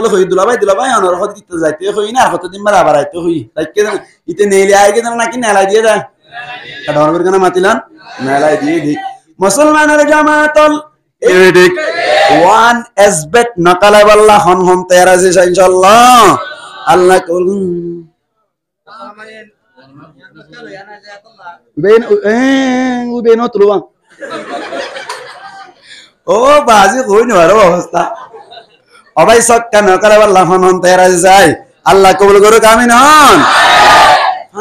সকলে হই দুলাভাই অনর হতে দিতে যাইতে হই না কতদিন বার আবার আইতে হই তাইকে ইতে নেইলে আইগে জানা নাকি নেলাই দিয়ে দেয় ডর করে কেন মাতিলাম নেলাই দিয়ে দি মুসলমানের জামাতল ঠিক ওয়ান এসবেট নকালা বাল্লাহ হন হন তেরা যে ইনশাআল্লাহ আল্লাহ কবুল বেন বেন তুলবা ও বাজি কই নর অবস্থা অবাই সক্কা নকালা বাল্লাহ হন হন তেরা যায় আল্লাহ কবুল করুক আমিন হন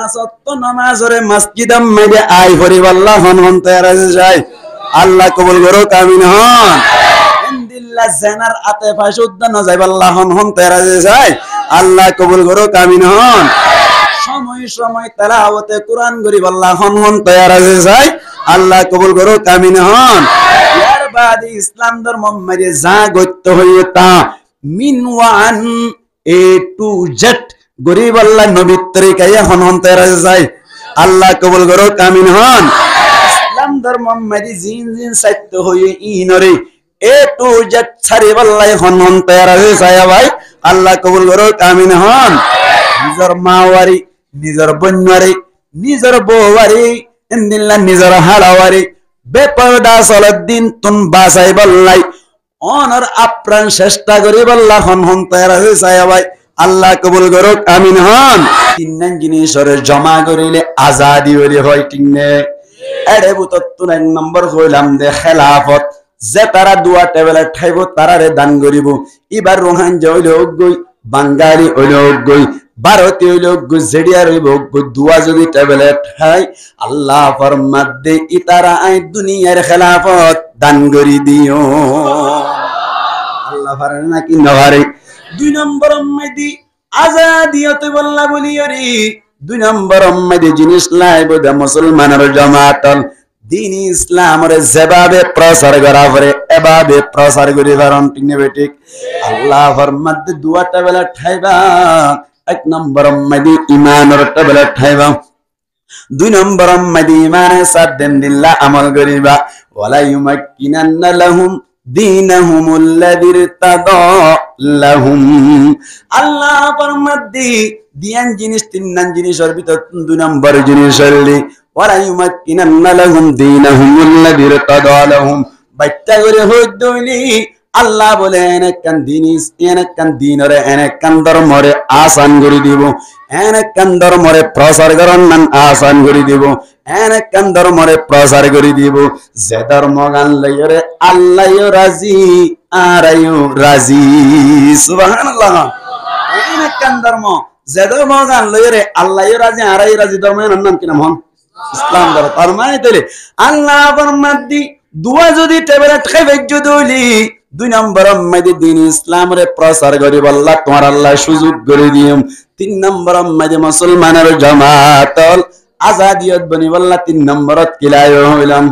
সত্য নামাজরে মসজিদম মেদে আই হরি বাল্লাহ হন হন তেরা যায় আল্লাহ কবুল করুক আমিন হন ইনদিল্লাহ জানার আতে ফাশুদ্দান যায় আল্লাহ হন হন তেরা যায় আল্লাহ কবুল করুক আমিন হন সময় সময় তেলাওয়াতে কুরআন গরিব আল্লাহ হন হন তেরা যায় আল্লাহ কবুল করুক আমিন হন ইয়ার বাদে ইসলাম ধর্ম মেরে যা গত্য হইতা মিন ওয়ান এ টু জেড গরিব আল্লাহ নবীর তরিকায় হন হন তেরা যায় আল্লাহ কবুল করুক আমিন হন ইসলাম ধর্ম মেরি জিন জিন সত্য হয়ে ইনরে এ টু জেড ছাড়ি বল্লাই হন হন তেরা যায় ভাই আল্লাহ কবুল করুক আমিন হন নিজর মাওয়ারি নিজর বন্যারি নিজর বউয়ারি ইনদিল্লাহ নিজর হালাওয়ারি বেপরদা সলদ্দিন তুন বাসাই বল্লাই অনর আপ্রাণ চেষ্টা করি বল্লা হন হন তেরা যায় ভাই আল্লাহ কবুল করুক আমিন হন তিন জিনিসের জমা করিলে আজাদি হইলে হয় ঠিক নে এড়ে বুতত্তুন এক নম্বর কইলাম দে খেলাফত যে তারা দুয়া টেবলে ঠাইব তারারে দান করিব এবার রোহান যে হইল গই বাঙালি হইল গই ভারতীয় হইল গই জেডিয়া রইব গই দুয়া যদি টেবলে ঠাই আল্লাহ ফরমাত দে ইতারা আই দুনিয়ার খেলাফত দান করি দিও আল্লাহ পারে নাকি নভারে দুই নম্বর মেদি আজাদিয়তে বল্লা বলিয়রি দুই নম্বর মেদি জিনিস লাইব দে মুসলমানের জামাতল দিন ইসলামের যেভাবে প্রচার করা পরে এভাবে প্রচার করি পারন ঠিক নেবে ঠিক আল্লাহ ফরমাত দে দুয়াটা বেলা ঠাইবা এক নম্বর মেদি ইমানের টেবলে ঠাইবা দুই নম্বর মেদি ইমানের সাথ দেন দিল্লাহ আমল করিবা ওয়ালা ইউমাক্কিনান্না লাহুম দীনহুমুল্লাযী ইরতাদা লাহুম আল্লাহ ফরমাদ্দি দিয়ান জিনিস তিন জিনিসের ভিতর দুই নম্বর জিনিস হলি ওয়ালা ইউমাক্কিনান্না লাহুম দীনহুমুল্লাযী ইরতাদা লাহুম বাইটা করে হইদলি আল্লাহ বলে এনেকান দিনিস এনেকান দিনরে এনেকান ধর্মরে আসান করে দিব এনেকান ধর্মরে প্রচার করন নান আসান করে দিব এনেকান ধর্মরে প্রচার করে দিব যে ধর্ম গান লইরে আল্লাহ রাজি আরায়ু রাজি সুবহানাল্লাহ এনেকান ধর্ম যে ধর্ম গান লইরে আল্লাহ রাজি আরায়ু রাজি ধর্মের নাম কি নাম হন ইসলাম ধর্ম তার মানে তাইলে আল্লাহ ফরমাদ্দি দুয়া যদি টেবলে খাইবে যদি দুই নম্বর মেদি দিন ইসলামের প্রচার করিব আল্লাহ তোমার আল্লাহ সুযোগ করে দিম তিন নম্বর মেদি মুসলমানের জামাতল আজাদিয়ত বনিব আল্লাহ তিন নম্বরত কিলায় হইলাম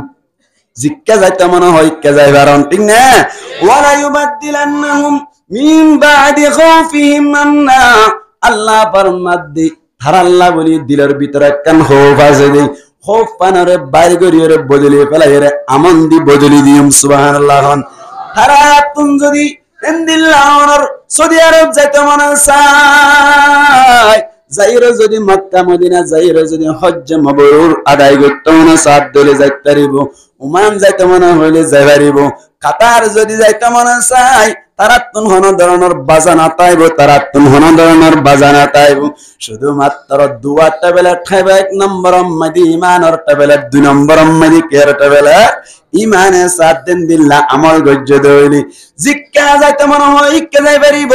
জিক্কা যাইতে মনে হয় কে যাই বারণ ঠিক না ওয়ালা ইউবাদদিলান্নাহুম মিন বাদি খাউফিহিম আমনা আল্লাহ ফরমাদ্দি তার আল্লাহ বলি দিলের ভিতরে কান খৌফ আছে দে খৌফ পানরে বাইরে করিয়ে বদলি ফেলাই রে আমন দি বদলি দিম সুবহানাল্লাহ তারা তুম যদি ইনদিল্লাহর সৌদি আরব যাইতে মনে চায় যাইরে যদি মক্কা মদিনা যাইরে যদি হজ্জ মাবরুর আদায় করতে মনে সাথ দলে যাইতে পারিব ওমান যাইতে মনে হইলে যাই পারিব কাতার যদি যাইতে মনে চায় তারা তুন হন ধরনের বাজানা তাইব তারা তুন হন ধরনের বাজানা তাইব শুধুমাত্র দুয়া টেবলে ঠাইবে এক নম্বর মেদি ইমানের টেবলে দুই নম্বর মেদি কেয়ার টেবলে ইমানে সাথ দেন দিল্লাহ আমল গজ্জ দইলি জিক্কা যাইতে মনে হয় ইক্কা যাই পারিব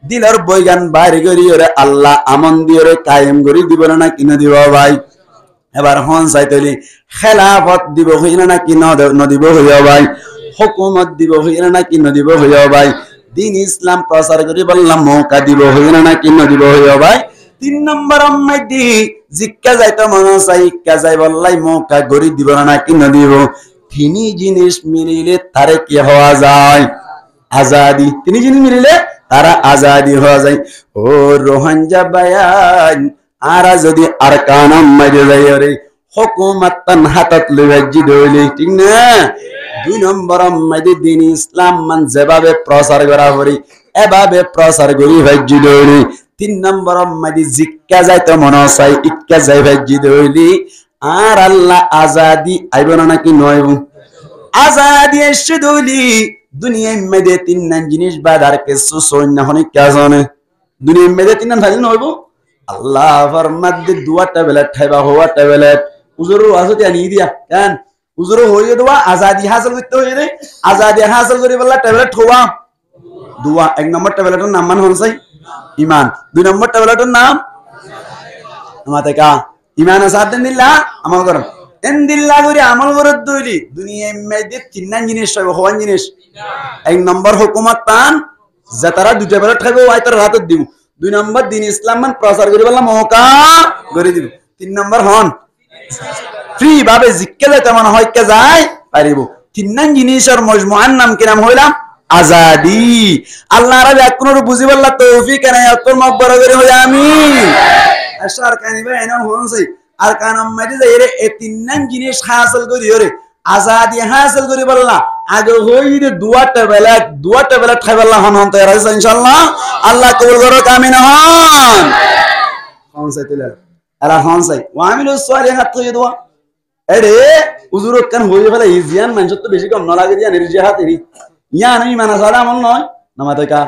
দিলের বৈগান বাইরে করিয়ে আল্লাহ আমন দিয়ে কায়েম করি দিব না কিনে দিব ভাই এবার হন চাইতলি খেলাফত দিব হইনা না কি নদিব হইয়া ভাই হুকুমত দিব হইনা না কি নদিব হইয়া ভাই দিন ইসলাম প্রচার করি বললাম মৌকা দিব হইনা না কি নদিব হইয়া ভাই তিন নম্বর মেদি জিক্কা যাইতে মনে চাই ইক্কা যাই বললাই মৌকা গড়ি দিব না কি নদিব তিনি জিনিস মিলিলে তারে কি হওয়া যায় আজাদি তিনি জিনিস মিলিলে তারা আজাদি হওয়া যায় ও রোহানজা বায়ান আরা যদি আরকানাম মাইরে যায় রে হুকুমাতান হাতাত লইজি দইলে ঠিক না দুই নম্বর মেদি দিন ইসলাম মান যেভাবে প্রচার করা করি এভাবে প্রচার করি ভাজ্জি দৌড়ি 3 নম্বর মাদি জিক্কা যাইতে মনে চাই ইক্কা যাই ভাজ্জি দৌড়ি আর আল্লাহ আজাদি আইব না নাকি নয় আজাদি এসে দৌড়ি দুনিয়ায় মেদে 3 নাম জিনিস বাদ আর কিছু সৈন্য হনে কে জানে দুনিয়ায় মেদে 3 নাম খালি নইব আল্লাহ ফরমাদে দুয়া টেবলেট খাইবা হওয়া টেবলেট উজুর ওয়াজতে আনি দিয়া কেন উজুর হইয়ে দেওয়া আজাদি হাসিল করতে হইয়ে দেয় আজাদি হাসিল করে বললা টেবলেট হওয়া দুয়া 1 নম্বর টেবলেটের নাম মান হনসাই ইমান 2 নম্বর টেবলেটের নাম আমাতে কা ইমান আসাদেন দিল্লাহ আমল করুন এন দিল্লাহ করে আমল করত দইলি দুনিয়ায় মেদে 3 নাম জিনিস হইব হওয়ান জিনিস 1 নম্বর হুকুমত পান যে তারা 2 টেবলেট খাইবো ওই তার হাতে দিব 2 নম্বর দিন ইসলাম মান প্রচার করি বললা মৌকা করে দিব 3 নম্বর হন ফ্রি ভাবে জিক্কে যাইতে মনে হয় কে যায় পারিব 3 নাম জিনিসের মজমুআর নাম কি নাম হইলাম আজাদি আল্লাহ রাবে কোনর বুঝিবাল্লাহ তৌফিক নাই আতর মকবর করে হই আমিন আশার কানিবে এনা হনসই আর কানাম মাদি যাইরে এই 3 নাম জিনিস হাসিল করি ওরে আজাদি হাসিল করি বললা আগে হইরে দুয়া টেবলেট খাইবাল্লাহ হন হন তৈরি আছে ইনশাআল্লাহ আল্লাহ কবুল করুক আমিন হন হনসই তিলা আলা হনসই ওয়া আমিলুস সালিহাত তো দোয়া এরে উজুর কান হইয়ে ফেলে ইজিয়ান মানুষ তো বেশি কম না লাগে দিয়া নির্জিহাত এরি ইয়া নাই মানা সালা আমল নয় নামাতে কা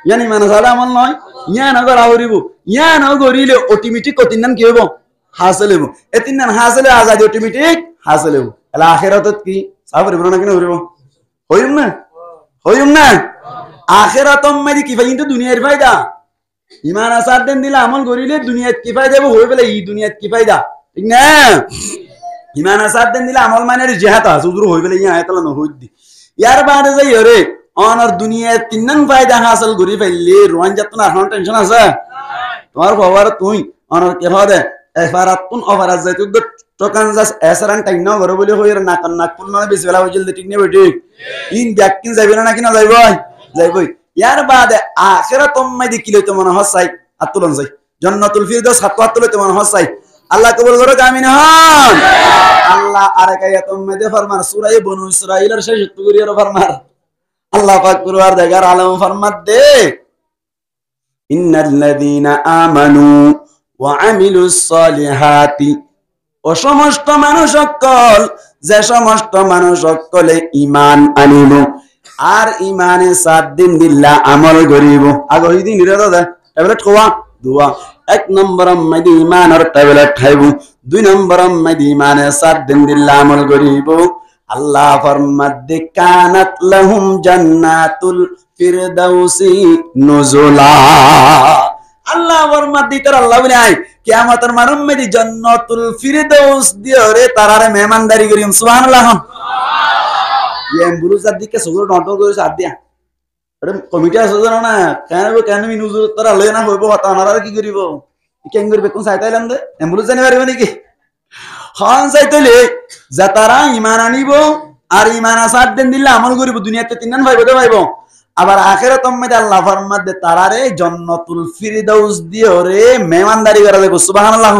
ইয়া নাই মানা সালা আমল নয় ইয়া না করা হরিব ইয়া না করিলে অটোমেটিক কত নাম কি হইব হাসিল হইব এ 3 নাম হাসিল আজাদি অটোমেটিক হাসিল হইব এলা আখিরাতত কি সাবর ইবরানা কিনা হরিব হইম না আখিরাতম মাদি কি ফাইদা দুনিয়ার ফায়দা ঈমান আসার দেন দিলা আমল করিলে দুনিয়াত কি ফায়দা হইব হই বলে এই দুনিয়াত কি ফায়দা ঠিক না ঈমান আসার দেন দিলা আমল মানে জিহাদ আছে উজুর হই বলে ইয়া আয়াতলা ন হই দি ইয়ার বাদে যাই রে অনর দুনিয়ায় 3 নং ফায়দা হাসিল করি ফেললে রোয়ান যত না এখন টেনশন আছে তোমার বাবার তুই অনর কে হবে এফারাতুন ওভারাজ যাই তুই টোকান জাস এসরান টাইম না ঘর বলে হইর না কান না কুল না বেশি বেলা হইল ঠিক নেবে ঠিক ইন ব্যাকিন যাবে না কিনা যাইবই ইয়ার বাদে আখিরাতুম মাদি কি লইতে মনে হসাই আতুলন যাই জান্নাতুল ফিরদাউস হাত লইতে মনে হসাই আল্লাহ কবুল করুক আমিন হন আল্লাহ আরেক আয়াতুম মাদে ফরমান সূরা বনু ইসরাঈলের শেষ তুগরির ফরমান আল্লাহ পাক কুরআন দেগার আলম ফরমাত দে ইন্নাল্লাযীনা আমানু ওয়া আমিলুস সালিহাতি ও সমস্ত মানুষ সকল যে সমস্ত মানুষ সকলে ঈমান আনিল আর ঈমানে 7 দিন দিল্লাহ আমল করিব আগে ওই দিন নিরে দাদা ট্যাবলেট খাওয়া দোয়া 1 নম্বর মাদি ঈমানের ট্যাবলেট খাইব 2 নম্বর মাদি ঈমানে 7 দিন দিল্লাহ আমল করিব আল্লাহ ফরমাত দে কানাত লাহুম জান্নাতুল ফিরদাউসি নুজুলা আল্লাহ ফরমাত দিতর আল্লাহ বলে আই কিয়ামতের মানম মেদি জান্নাতুল ফিরদাউস দিওরে তারারে মেহমানদারি করিম সুবহানাল্লাহ ইয়াম বুলুজার দিকে সুগুর ডন্টো করে সাথ দিয়া আরে কমিটি আছে না কেন নুজুল তারা লয় না হইব হতা আনারা কি করিব কেন করবে কোন সাইতাইলাম দে এম্বুলেন্স জানি পারবে নাকি খান সাইতাইলে যা তারা ঈমান আনিব আর ঈমান আসার দিন দিলে আমল করিব দুনিয়াতে 3 দিন পাইবো তো পাইবো আবার আখিরাতের মধ্যে আল্লাহ ফরমাত দে তারারে জান্নাতুল ফিরদাউস দিওরে মেহমানদারি করা যাবে সুবহানাল্লাহ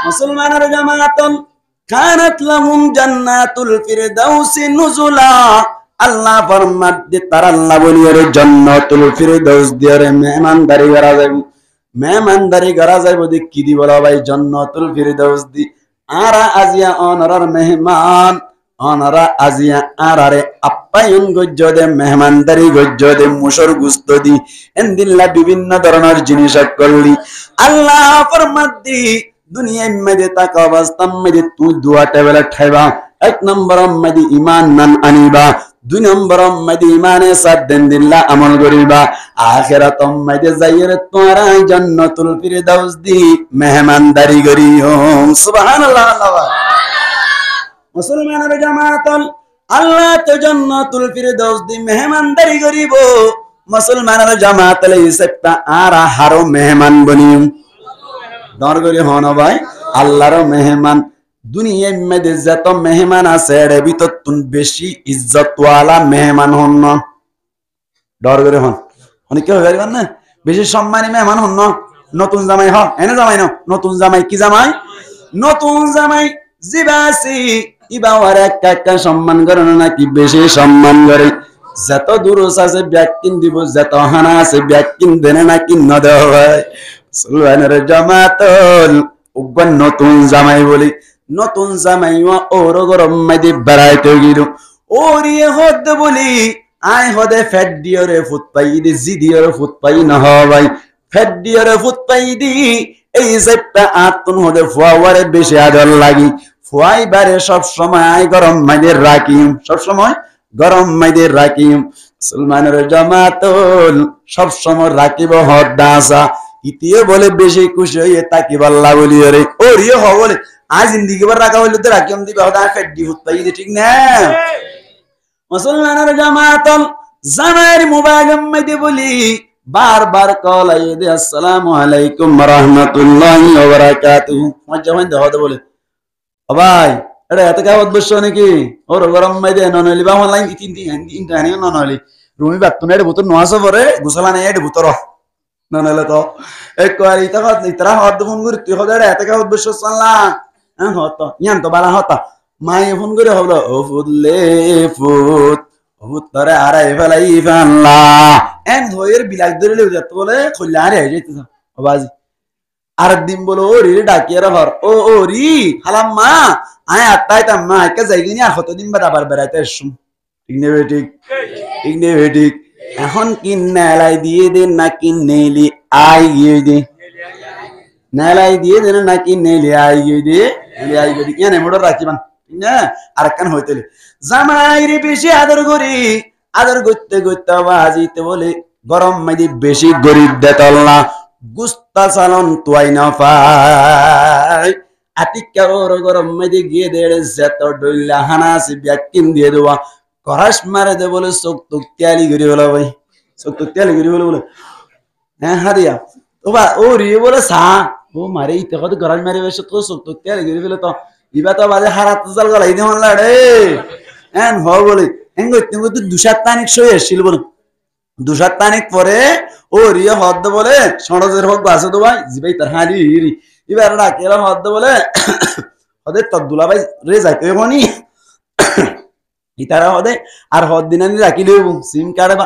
মুসলমানের জামাআতুন কানাত লাহুম জান্নাতুল ফিরদাউসি নুজুলা আল্লাহ ফরমাত দে তারা আল্লাহ বলিরে জান্নাতুল ফিরদাউস দিওরে মেহমানদারি করা যাবে মেহমানদারি করা যাবে দি কি দি বলা ভাই জান্নাতুল ফিরদাউস দি আরা আজিয়া অনরার মেহমান অনরা আজিয়া আরারে আপ্যায়ন গজ্জদে মেহমানদারি গজ্জদে মুশর গুস্ত দি এন্দিল্লা বিভিন্ন ধরনের জিনিস করলি আল্লাহ ফরমাত দি দুনিয়ার মধ্যে তাক অবস্থা মধ্যে তুই দুয়া টেবলেট খাইবা 1 নম্বর মধ্যে ঈমান নান আনিবা 2 নম্বর মধ্যে ঈমানে 7 দিন দিল্লাহ আমল করিবা আখিরাতম মধ্যে যাইরে তোরা জান্নাতুল ফিরদাউস দি মেহমানদারি করিও সুবহানাল্লাহ আল্লাহ মুসলমানের জামাআতুল আল্লাহ তো জান্নাতুল ফিরদাউস দি মেহমানদারি করিব মুসলমানের জামাআতুল ইসেপ্তা আর হারো মেহমান বনিম দর করে হন ভাই আল্লাহর মেহমান দুনিয়ার মধ্যে যত মেহমান আছে এর ভিতর তুন বেশি ইজ্জতওয়ালা মেহমান হন না দর করে হন অনেকে হয়ে যাবেন না বেশি সম্মানী মেহমান হন না নতুন জামাই হ এনে জামাই না নতুন জামাই কি জামাই নতুন জামাই জিবাসি ইবাওয়ার একটা সম্মান করে না কি বেশি সম্মান করে যত দুরুস আছে ব্যাকিন দিব, যত হানা আছে ব্যাকিন দেনে না কিন না দেওয়া হয়। মুসলমানের জামাতল উগ্র নতুন জামাই বলি, নতুন জামাই ওর গরম মাইদি বেড়াইতে গিল ওরিয়ে হদ বলি আই হদে ফেট দিয়রে ফুট পাই দি জি দিয়রে ফুট পাই না ভাই ফেট দিয়রে ফুট পাই দি এই সেপটা আত্মন হদে ফুয়ারে বেশি আদর লাগি ফুয়াই বারে সব সময় গরম মাইদের রাখিম, সব সময় গরম মাইদের রাখিম। মুসলমানের জামাতল সব সময় রাখিব হদ দাসা ইতিয়ে বলে বেশি খুশি হয়ে তাকি বাল্লা বলি রে ওরিয়ে হ বলে আজ জিন্দিগি বার রাখা হইলে তো রাখিম দিবে হদা ফেট দি ফুট পাই দি ঠিক না। মুসলমানের জামাতল জামাইর মোবাইল মাইদে বলি বারবার কল আইদে আসসালামু আলাইকুম ওয়া রাহমাতুল্লাহি ওয়া বারাকাতুহু মজ্জা হইন্দে হদে বলে ও ভাই এটা এত কাবত বসছো নাকি ওর গরম মাইদে ননলি বা অনলাইন তিন তিন তিন টানি ননলি রুমি বাতুন এর ভিতর নোয়াসো পরে গোসলা নাই এর ভিতর ননলে তো এক আর ইতা হদ ইতরা হদ ফোন করি তুই হদে এত কাবত বসছো সাল্লা হ্যাঁ হত ইয়ান তো বালা হতা মাই ফোন করে হলো ও ফুদলে ফুট ফুট তরে আরাই ফেলাই ফানলা এন হয়ের বিলাস ধরে লেউ যেত বলে খল্লা আরে হয়ে যাইতেছ ও বাজি আর দিন বলো ও রি ডাকিয়ে হর ও রি হালাম মা আয় আত্মাইতাম মা একা যাইগিনি আর কতদিন বাদ আবার বেড়াইতে আসুম ঠিক নেবে ঠিক ঠিক নেবে ঠিক এখন কিন নেলাই দিয়ে দেন না কিন নেলি আই গিয়ে দে নেলাই দিয়ে দেন না কিন নেলি আই গিয়ে দে নেলি আই গিয়ে দে কেন মোটর রাখিবান না আর কান হইতেলে জামাইরে বেশি আদর করি আদর করতে করতে বাজিতে বলে গরম মাইদি বেশি গরিব দেতল না গুস্তা চালন তুয়াই না পাই আতিকার গরম মাইদি গিয়ে দেড়ে যেত ডইলা হানা আছে ব্যাকিন দিয়ে দেওয়া করাস মারে দে বলে চোখ তোক তিয়ালি করি বলে ভাই চোখ তোক তিয়ালি করি বলে হ্যাঁ হারিয়া ও বা ও রি বলে সা ও মারে ইতে কত গরাজ মারে বেশ তো চোখ তোক তিয়ালি করি বলে তো ইবা তো বাজে হারাত চাল গলাই দিয়ে মানলা রে এন হ বলে এন গইতে গইতে দুসাত তানিক সই আসছিল বলে দুসাত তানিক পরে ও রিয়া হদ বলে সড়জের হোক বাসে তো ভাই জি ভাই তার হারি হিরি এবার ডাকেলা হদ বলে হদে তবদুলা ভাই রে যাইতে হনি ইতারা হদে আর হদ দিনানি রাখি দেব সিম কার্ডে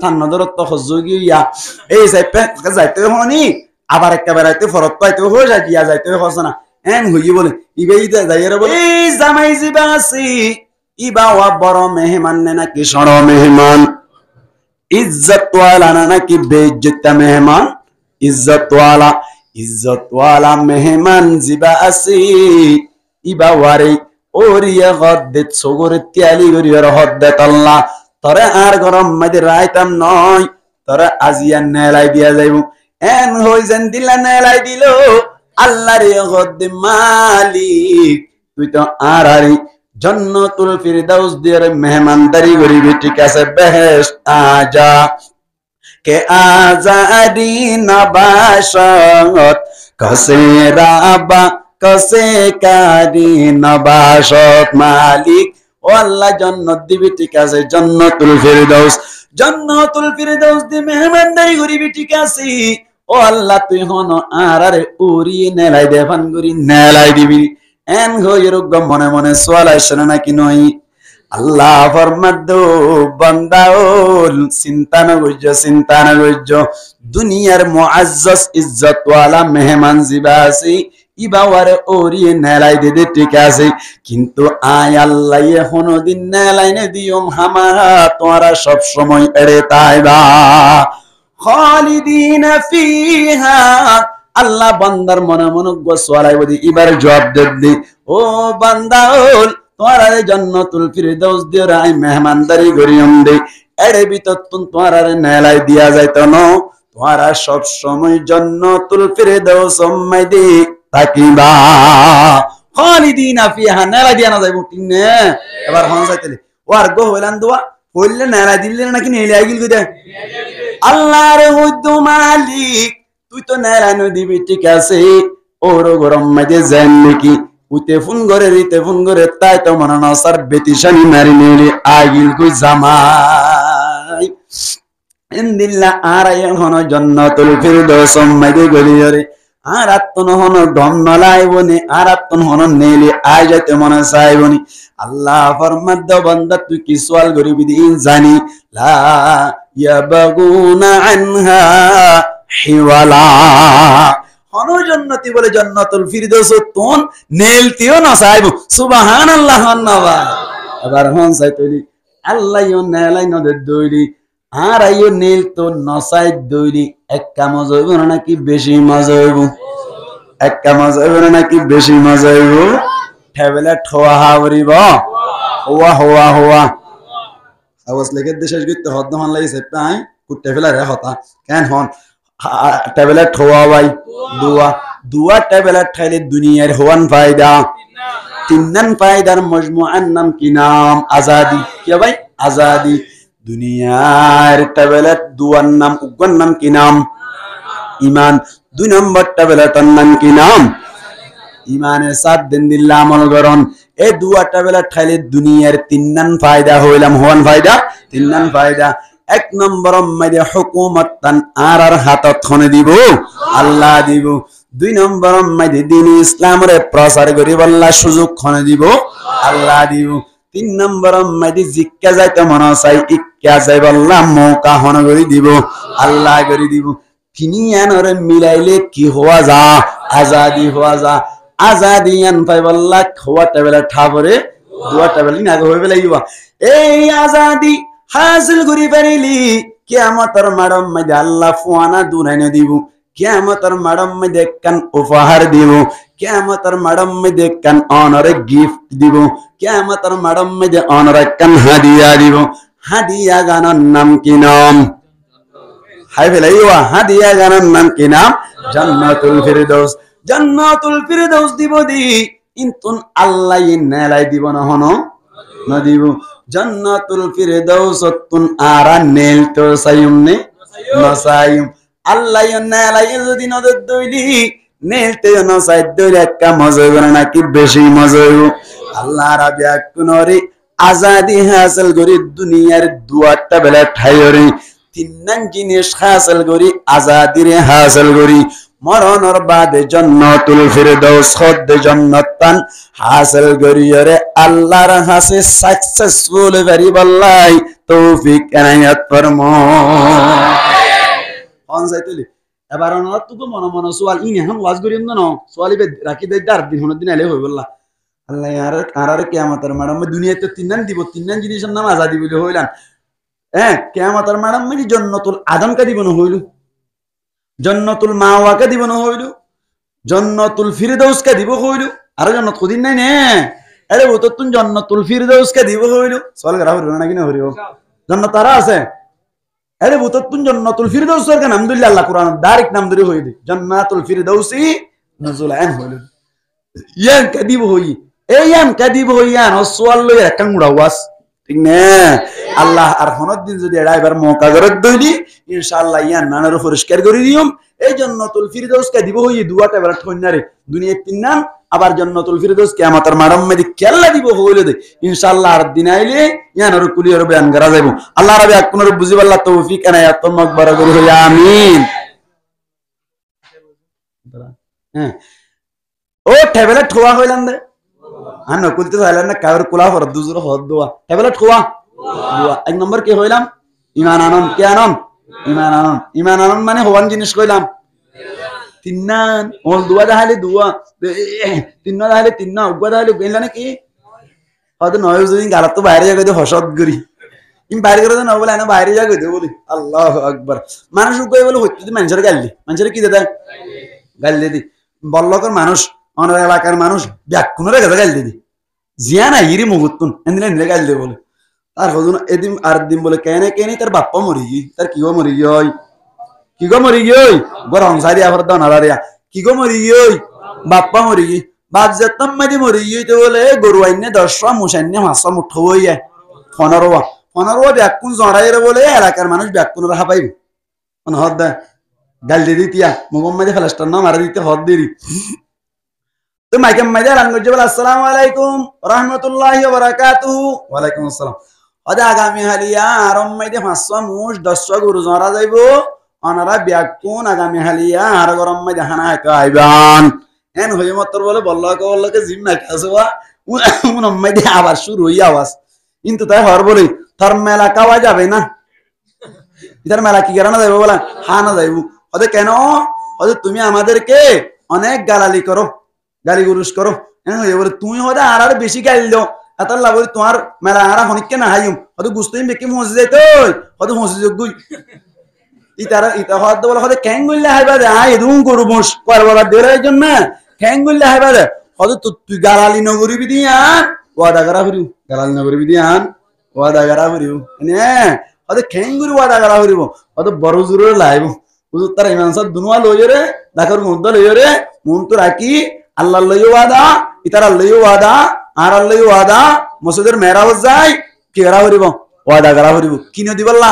ঠান্ডা ধরত তো হজ্জ গিয়া এই সাইপে যাইতে হনি আবার একটা বেড়াইতে ফরত পাইতে হয়ে যায় গিয়া যাইতে হস না এন হই বলে ইবেই যাইরে বলে এই জামাই জিবা আসি ইবা ওয়া বড় মেহমান নে নাকি সড় মেহমান ইজ্জত ওয়ালা না নাকি বেইজ্জত মেহমান ইজ্জত ওয়ালা মেহমান জিবা আসি ইবা ওয়ারে ওরিয়া গদ্দে সগরে তিয়ালি গরিয়ার হদ্দে আল্লাহ তরে আর গরম মাইদে রাইতাম নয় তরে আজিয়া নেলাই দিয়া যাইব এন হই যেন দিলা নেলাই দিল আল্লাহ রে গদ্দে মালিক তুই তো আর আরি জান্নাতুল ফিরদাউস দিয়ে মেহমানদারি করিবি ঠিক আছে বেহেশত আজা কে আজাদি নবাশত কসে রাবা কসে কারি নবাশত মালিক ও আল্লাহ জান্নাত দিবি ঠিক আছে জান্নাতুল ফিরদাউস দি মেহমানদারি করিবি ঠিক আছে ও আল্লাহ তুই হন আর আরে উড়িয়ে নেলাই দেফান করি নেলাই দিবি এন হইরুগ মনে মনে সোয়াল আসে নাকি নই আল্লাহ ফরমাদ বান্দাউল চিন্তা না গুজ্জ দুনিয়ার মুআজ্জাজ ইজ্জত ওয়ালা মেহমান জিবা আছে ইবাওয়ারে ওরিয়ে নেলাই দে ঠিক আছে কিন্তু আয় আল্লাহ এখনো দিন নেলাই নে দিওম হামারা তোরা সব সময় এড়ে তাইবা খালিদিনা ফিহা আল্লাহ বান্দার মনে মনে গোসওয়ালাই বদি এবারে জবাব দে ও বান্দাউল তোরা জান্নাতুল ফিরদাউস দিয়ে রাই মেহমানদারি করিয়ম দে এড়ে ভিতর তোরা নেলাই দিয়া যাইতো না তোরা সব সময় জান্নাতুল ফিরদাউস মাইদে তাকিবা খালিদিনা ফিহা নেলাই দিয়া না যাইব ঠিক না এবার হন যাইতেলে ও আর গো হইলান দোয়া হইলে নেলাই দিলে নাকি নেলাই আগিল কই দে আল্লাহর হুদ মালিক তুই তো নেলানো দিবি ঠিক আছে ওর গরম মাঝে যান নাকি উতে ফোন করে রিতে ফোন করে তাই তো মনে না সার বেতিশানি মারি নিলি আগিল কই জামাই ইনদিল্লা আর এখন জান্নাতুল ফিরদাউস মাঝে গলিয়রে আর আত্মন হন ধন নলাইবনি আর আত্মন হন নেলি আয় যাইতে মনে চাইবনি আল্লাহ ফরমাদ বান্দা তুই কি সওয়াল করিবি দিন জানি লা ইয়াবগুনা আনহা হিওয়ালা হন জান্নাতি বলে জান্নাতুল ফিরদৌস তুন নেলতিও না চাইবো সুবহানাল্লাহ নাবা আবার হন চাইতলি আল্লাহ ইও নেলাই নদে দইলি আর আইও নীল তো নসাই দইলি একটা মজা হইব নাকি বেশি মজা হইব একটা মজা হইব নাকি বেশি মজা হইব ঠেবেলে ঠোয়া হাওরিব হোয়া হোয়া হোয়া আওয়াজ লেগে দেশের গিতে হদ মান লাগিছে পাই কুটে ফেলা রে হতা কেন হন টেবলে ঠোয়া ভাই দুয়া দুয়া টেবলে ঠাইলে দুনিয়ার হওয়ান ফায়দা তিনন ফায়দার মজমুআর নাম কি নাম আজাদি কি ভাই আজাদি দুনিয়ার টেবলেট দুয়ার নাম উগ্গর নাম কি নাম ঈমান দুই নম্বর টেবলেটের নাম কি নাম ঈমানের সাথ দিন দিল্লাহ আমল করন এই দুয়া টেবলেট খাইলে দুনিয়ার তিনন ফায়দা হইলাম হওয়ান ফায়দা তিনন ফায়দা এক নম্বর মধ্যে হুকুমত তান আর হাতত খনে দিব আল্লাহ দিব দুই নম্বর মধ্যে দ্বীন ইসলামের প্রচার করিব আল্লাহ সুযোগ খনে দিব আল্লাহ দিব তিন নম্বর মধ্যে জিক্কা যাইতে মন চাই ইক্কা যাইব আল্লাহ মৌকা হন করে দিব আল্লাহ করে দিব তিনিয়ানরে মিলাইলে কি হওয়া যা আজাদি হওয়া যা আজাদি আন পাইব আল্লাহ খোয়া টেবলে ঠাবরে দুয়া টেবলে না হইবে লাগিব এই আজাদি হাসিল করি পারিলি কিয়ামতের মাড়ম মধ্যে আল্লাহ ফুয়ানা দুনাইনে দিব কিয়ামতের মাড়ম মধ্যে কান উপহার দিব কিয়ামতের মাড়ম মধ্যে কান অনরে গিফট দিব কিয়ামতের মাড়ম মধ্যে অনরে কান হাদিয়া দিব হাদিয়া গানের নাম কি নাম হাই ফেলাইওয়া হাদিয়া গানের নাম কি নাম জান্নাতুল ফিরদৌস জান্নাতুল ফিরদৌস দিব দি ইনতুন আল্লাহ নেলাই দিব না হনো না দিব জান্নাতুল ফিরদৌস তুন আরা নেল তো সাইমনে নসাইম আল্লাহ নেলাই যদি নদর দইলি নেলতে নসাই দইলে একটা মজা করে নাকি বেশি মজা হইব আল্লাহ রাবিয়া কুনরি আজাদি হাসিল করি দুনিয়ার দুয়ারটা বেলা ঠাইরে তিনন জিনিস হাসিল করি আজাদিরে হাসিল করি মরণের বাদে জান্নাতুল ফিরদৌস খদ জান্নাতান হাসিল করিরে আল্লাহর হাসে সাকসেসফুল ভেরি বল্লাই তৌফিক এনায়াত ফরমো অন যাইতলি এবার অন তুকো মন মন সওয়াল ইনি হাম ওয়াজ করিম না সওয়ালি বে রাখি দে দার দিন হন দিন আলে হই বল্লা আল্লাহ আর কিয়ামতের ম্যাডাম দুনিয়াতে তিনন দিব তিনন জিনিসের নাম আজাদি বলে হইলাম কিয়ামতের ম্যাডাম মানে জান্নাতুল আদম কা দিব না হইলো জান্নাতুল মাওয়া কা দিব না হইলো জান্নাতুল ফিরদৌস কা দিব হইলো আর জান্নাত কদিন নাই নে আরে ও তো তুই জান্নাতুল ফিরদৌস কা দিব হইলো সওয়াল করা হইলো না কি না হইলো জান্নাত তারা আছে আরে ও তো তুই জান্নাতুল ফিরদৌস এর নাম দিল্লা আল্লাহ কোরআন ডাইরেক্ট নাম ধরে হইলো জান্নাতুল ফিরদৌসি নজুলান হইলো ইয়ান কা দিব হই এইয়ান কা দিব হইয়ান ও সওয়াল লই একটা মুড়া ওয়াস ঠিক না আল্লাহ আর হনদ দিন যদি এড়াইবার মৌকা করে দইলি ইনশাআল্লাহ ইয়ান নানার পরিষ্কার করে দিয়ম এই জান্নাতুল ফিরদৌস কা দিব হই দুয়াটা বেলা ঠন্নারে দুনিয়া তিননাম আবার জান্নাতুল ফিরদৌস কিয়ামতের মাড়ম মে কেল্লা দিব হইলে দে ইনশাআল্লাহ আর দিন আইলে ইয়ানর কুলিয়র বয়ান করা যাইবো আল্লাহ রাব্বি আকনর বুঝিবাল্লাহ তৌফিক এনায়াত মাগবার করে আমিন হ্যাঁ ও টেবলে ঠোয়া হইলাম দে আন নকুলতে চাইলেন না কার কুলা ফর দুজুর হদ দোয়া টেবলে ঠোয়া দোয়া এক নম্বর কি হইলাম ঈমান আনন কি আনন ঈমান আনন মানে হওয়ান জিনিস কইলাম তিননান ওল দোয়া দাহালে দোয়া তিননা দাহালে তিননা উগা দাহালে গেলা নাকি হয়তো নয় যদি গালাত তো বাইরে যাবে হসদ করি ইম বাইরে করে না বলে না বাইরে যাবে বলি আল্লাহু আকবার মানুষ উগাই বলে হইতে মানুষের গালি মানুষের কি দেয় গালি দি বল্লকের মানুষ অনার এলাকার মানুষ ব্যাকুনের কাছে গালি দি জিয়া না ইরি মুগুতুন এন্দিলে নিলে গালি দে বলে তার হজুন এদিন আর দিন বলে কেনে কেনে তার বাপ্পা মরি গই তার কি গো মরি গই কি গো মরি গই গরম সারি আবার দনারিয়া কি গো মরি গই বাপ্পা মরি গই বাপ যেতাম মাদি মরি গই তো বলে গরু আইনে 10 মুসাইনে 500 মুঠো হইয়া 15 ব্যাকুন জড়াইরে বলে এলাকার মানুষ ব্যাকুনের হাবাইব কোন হদ দে গাল দি দিতিয়া মুহাম্মদ ফেলাস্টার নাম আর দিতে হদ দেরি তো মাইকে মাইদা রাঙ্গজে বলে আসসালামু আলাইকুম রাহমাতুল্লাহি ওয়া বারাকাতুহু ওয়া আলাইকুম আসসালাম আদা আগামী হালিয়া আরম মাইদে 500 মুশ 10 গরু জরা যাইবো অনারা ব্যাকুন আগামী হালিয়া আর গরম মধ্যে হানা একা আইবান এন হয়ে মাত্র বললকে জিম না কাছে মধ্যে আবার শুরু হই আওয়াজ কিন্তু তাই হর বলি তার মেলা খাওয়া যাবে না ইতার মেলা কি করে না যাইব বলা হা না যাইব ওদের কেন ওদের তুমি আমাদেরকে অনেক গালালি করো গালি গুরুস করো বলে তুমি হতে আর বেশি গালি দাও এতার লাভ তোমার মেলা আর হনিককে না হাইম হয়তো বুঝতেই বেকি মসি যাইত হয়তো মসি যোগ্যই ইতারা ইতা হয়তো বলে হয়তো ক্যাং গুললে হাইবা দে আই এদুম করু বস করবার দেরাই জন্য ক্যাং গুললে হাইবা দে হয়তো তুই গালালি নগরিবি দিয়ান ওয়াদা করা হরিও গালালি নগরিবি দিয়ান ওয়াদা করা হরিও নে হয়তো ক্যাং গুরি ওয়াদা করা হরিব হয়তো বড় জোরে লাইব হুজুর তারা ইমান সাহেব দুনুয়া লইয়ে রে ডাকর মুদ্দ লইয়ে রে মন তো রাখি আল্লাহ লইও ওয়াদা ইতারা লইও ওয়াদা আর আল্লাহ ওয়াদা মসজিদের মেরাও যায় কি করা হরিব ওয়াদা করা হরিব কিনে দিবল্লা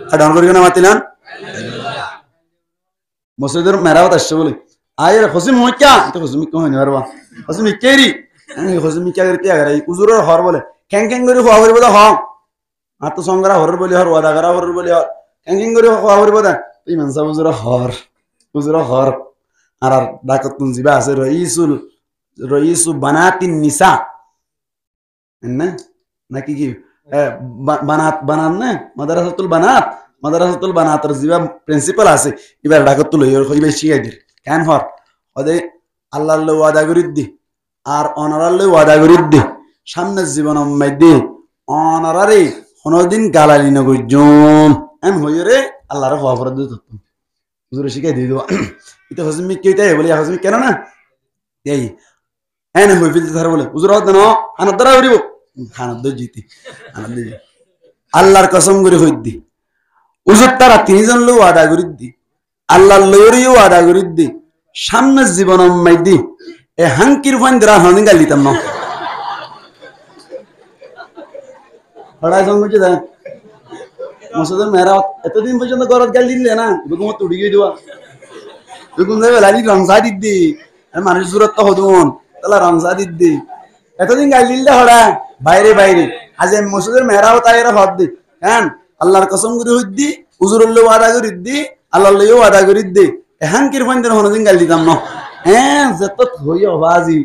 খাডন করিও না মাতিলান মসজিদের মেরাওত আসছে বলে আয়ের হসিম হইকা তো হসিম কো হইনি পারবা হসিম কেরি হসিম কে করতে আগারে উজুরের হর বলে ক্যাং ক্যাং করে হওয়া হরিব হ আর তো সংগ্রা হরর বলি হর ওয়াদা করা হরর বলি হর ক্যাং ক্যাং করে হওয়া হরিব দা তুই মানসা উজুর হর আর ডাকত তুন জিবা আছে রইসু বানাতিন নিসা না নাকি কি বানাত না মাদ্রাসাতুল বানাতের জিবা প্রিন্সিপাল আছে এবার ডাকত লই হইবে শিখাই দির কেন হর ওদে আল্লাহর লই ওয়াদা করিদ্দি আর অনারার লই ওয়াদা করিদ্দি সামনের জীবন মধ্যে অনারারে কোনদিন গালালি না গজুম এন হইরে আল্লাহর খবর দিত হুজুরে শিখাই দি দেব এটা হজমি কেইটাই বলি হজমি কেন না এই এনে হই ফিলতে ধরে বলে হুজুর হদ না আনাদ দ্বারা হরিব আনাদ জিতি আনাদ জি আল্লাহর কসম করে হইদ্দি হুজুর তারা তিনজন লোক ওয়াদা করিদ্দি আল্লাহর লইরিও ওয়াদা করিদ্দি সামনের জীবন মাইদি এ হাঙ্কির ফান দ্বারা হনিন গালিতাম না হড়াই সঙ্গে দেন মসজিদের মেরাত এতদিন পর্যন্ত গরত গাল দিলে না বেগম তুড়ি গিয়ে দেওয়া বেগম যাবে লালি রংসা দিদ্দি মানুষ দূরত্ব হদুন তাহলে রংসা দিদ্দি এতদিন গাল দিলে হড়া বাইরে আজ মসজিদের মেরাও তাই এরা হদ দি হ্যাঁ আল্লাহর কসম করে হইদ্দি হুজুরুল্লাহ ওয়াদা করিদ্দি আল্লাহর ওয়াদা করিদ্দি এহান কিরফান দিন হনদিন গাল দিতাম না হ্যাঁ যত হই হবাজি